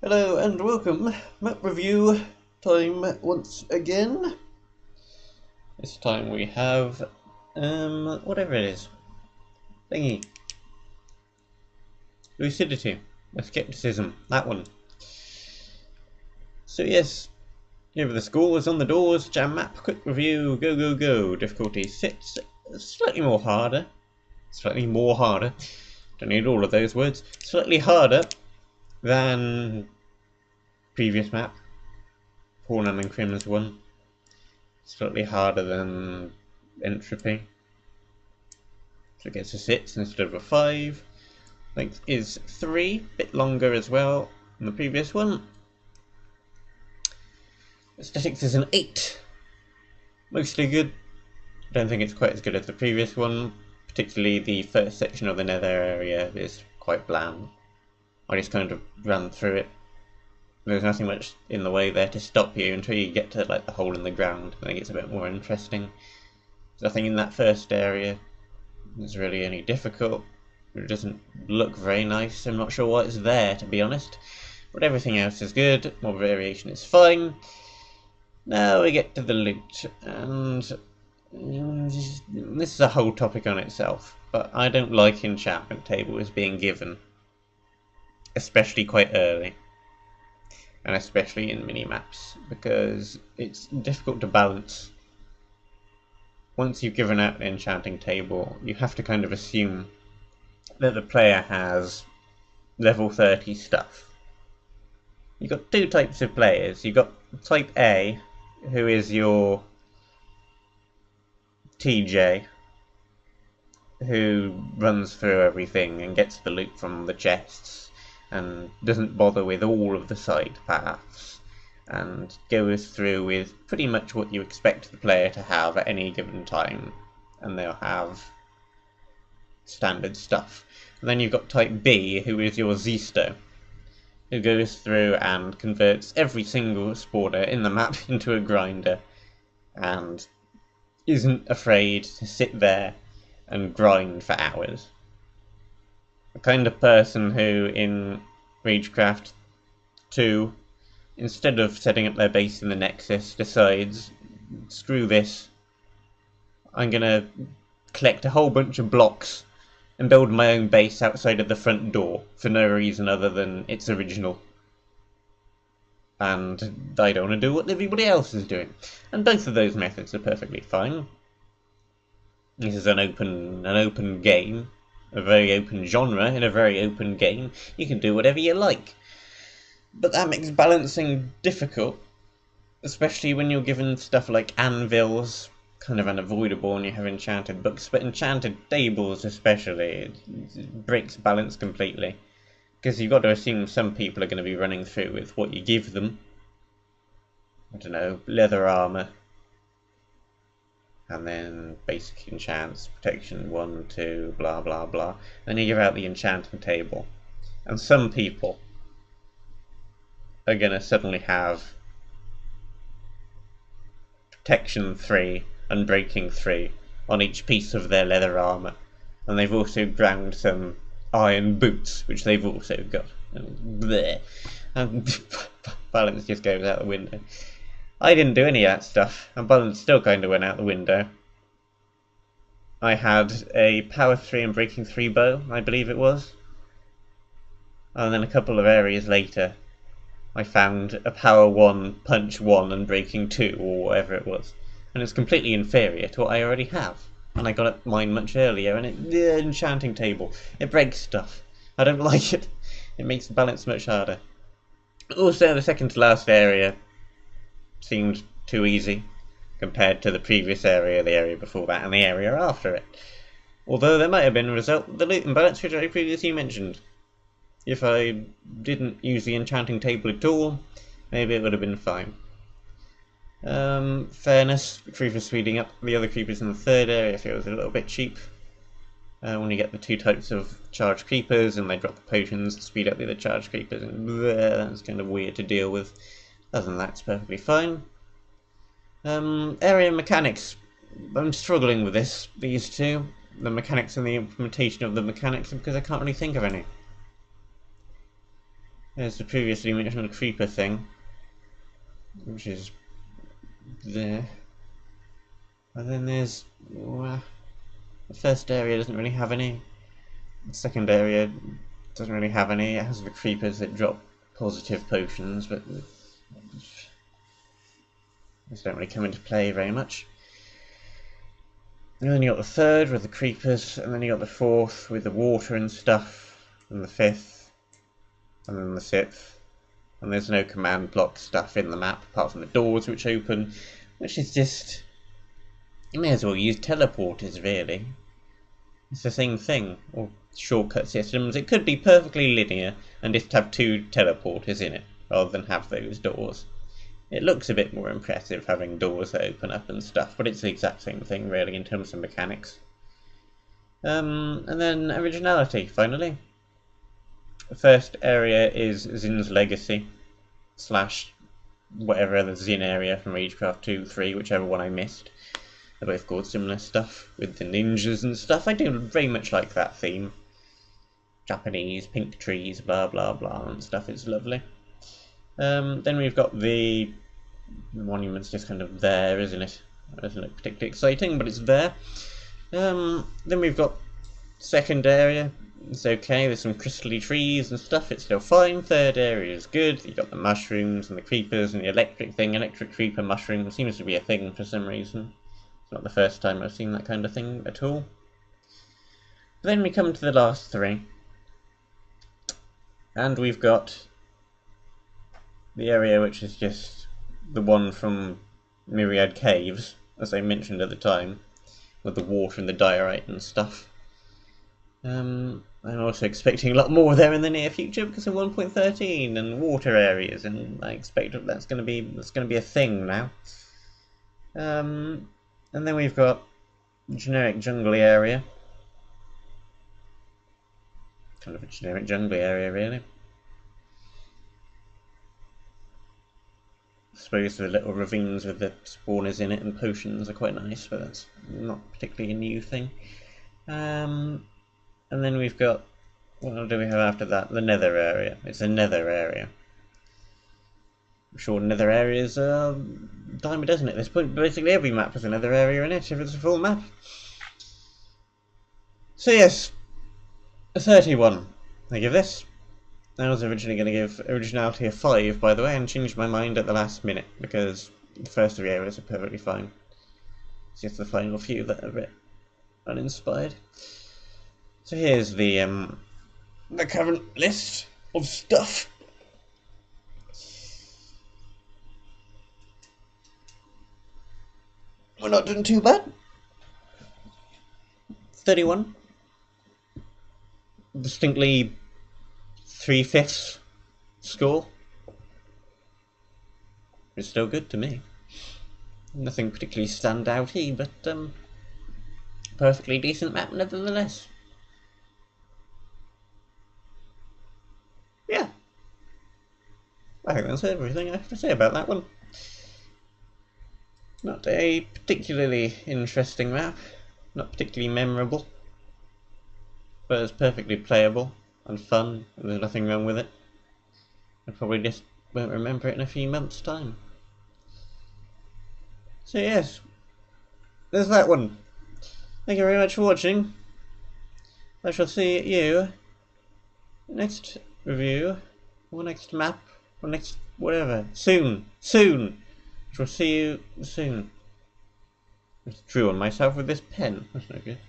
Hello and welcome. Map review time once again. This time we have whatever it is. Thingy. Lucidity. The skepticism. That one. So yes, here are the scores on the doors. Jam map, quick review, go go go. Difficulty 6. Slightly more harder. Slightly more harder. Don't need all of those words. Slightly harder than previous map. Pawnham and Crim's one. Slightly harder than Entropy. So it gets a 6 instead of a 5. Length is 3, bit longer as well than the previous one. Aesthetics is an 8. Mostly good. Don't think it's quite as good as the previous one. Particularly the first section of the nether area is quite bland. I just kind of ran through it. There's nothing much in the way there to stop you until you get to like the hole in the ground. I think it's a bit more interesting. There's nothing in that first area that's really any difficult. It doesn't look very nice. I'm not sure why it's there, to be honest. But everything else is good. More variation is fine. Now we get to the loot, and this is a whole topic on itself. But I don't like enchantment tables being given, especially quite early, and especially in mini-maps, because it's difficult to balance. Once you've given out an enchanting table, you have to kind of assume that the player has level 30 stuff. You've got two types of players. You've got type A, who is your TJ, who runs through everything and gets the loot from the chests and doesn't bother with all of the side paths and goes through with pretty much what you expect the player to have at any given time, and they'll have standard stuff. And then you've got type B, who is your Zisto, who goes through and converts every single spawner in the map into a grinder and isn't afraid to sit there and grind for hours. The kind of person who in Ragecraft 2, instead of setting up their base in the Nexus, decides, screw this, I'm gonna collect a whole bunch of blocks and build my own base outside of the front door for no reason other than it's original. And I don't want to do what everybody else is doing. And both of those methods are perfectly fine. This is an open game, a very open genre in a very open game. You can do whatever you like. But that makes balancing difficult, especially when you're given stuff like anvils, kind of unavoidable when you have enchanted books, but enchanted tables especially, it breaks balance completely. Because you've got to assume some people are going to be running through with what you give them. I don't know, leather armour. And then basic enchants, protection 1, 2, blah blah blah. Then you give out the enchanting table. And some people are going to suddenly have protection 3 and breaking 3 on each piece of their leather armour. And they've also ground some iron boots, which they've also got. And bleh. And balance just goes out the window. I didn't do any of that stuff, and balance still kind of went out the window. I had a power 3 and breaking 3 bow, I believe it was. And then a couple of areas later, I found a power 1, punch 1 and breaking 2, or whatever it was. And it's completely inferior to what I already have. And I got it mine much earlier, and the enchanting table, it breaks stuff. I don't like it. It makes the balance much harder. Also, the second to last area seemed too easy compared to the previous area, the area before that, and the area after it. Although there might have been a result of the loot imbalance which I previously mentioned. If I didn't use the enchanting table at all, maybe it would have been fine. Fairness, creeper speeding up the other creepers in the third area feels a little bit cheap. When you get the two types of charged creepers and they drop the potions to speed up the other charged creepers, and bleh, that's kind of weird to deal with. Other than that, it's perfectly fine. Area mechanics. I'm struggling with these two. The mechanics and the implementation of the mechanics, because I can't really think of any. There's the previously mentioned creeper thing, which is there. And then there's the first area doesn't really have any. The second area doesn't really have any. It has the creepers that drop positive potions, but these don't really come into play very much. And then you got the third with the creepers, and then you got the fourth with the water and stuff, and the fifth, and then the sixth. And there's no command block stuff in the map apart from the doors which open, which is just, you may as well use teleporters really. It's the same thing, or shortcut systems. It could be perfectly linear and just have 2 teleporters in it rather than have those doors. It looks a bit more impressive having doors that open up and stuff, but it's the exact same thing really in terms of mechanics. And then originality, finally. The first area is Zin's Legacy, / whatever other Zin area from Agecraft 2, 3, whichever one I missed. They're both got similar stuff with the ninjas and stuff. I do very much like that theme. Japanese, pink trees, blah blah blah and stuff. It's lovely. Then we've got the monument's just kind of there, isn't it? It doesn't look particularly exciting, but it's there. Then we've got second area. It's okay, there's some crystally trees and stuff, it's still fine. Third area is good. You've got the mushrooms and the creepers and the electric thing. Electric creeper mushroom seems to be a thing for some reason. It's not the first time I've seen that kind of thing at all. But then we come to the last 3. And we've got the area which is just the one from Myriad Caves, as I mentioned at the time, with the water and the diorite and stuff. I'm also expecting a lot more there in the near future because of 1.13 and water areas, and I expect that's going to be a thing now. And then we've got generic jungly area, kind of a generic jungly area really. I suppose the little ravines with the spawners in it and potions are quite nice, but that's not particularly a new thing. And then we've got, what do we have after that? The nether area. It's a nether area. I'm sure nether areas are dime a dozen at this point. Basically every map has a nether area in it, if it's a full map. So yes, a 31 I give this. I was originally going to give Originality a 5, by the way, and changed my mind at the last minute, because the first 3 areas are perfectly fine. It's just the final few that are a bit uninspired. So here's the current list of stuff. We're not doing too bad. 31. Distinctly 3/5 score. It's still good to me. Nothing particularly standouty, but perfectly decent map nevertheless. Yeah, I think that's everything I have to say about that one. Not a particularly interesting map, not particularly memorable, but it's perfectly playable and fun, and there's nothing wrong with it. I probably just won't remember it in a few months' time. So yes, there's that one. Thank you very much for watching. I shall see you next review, or next map, or next whatever. Soon! I shall see you soon. I drew on myself with this pen. That's no good.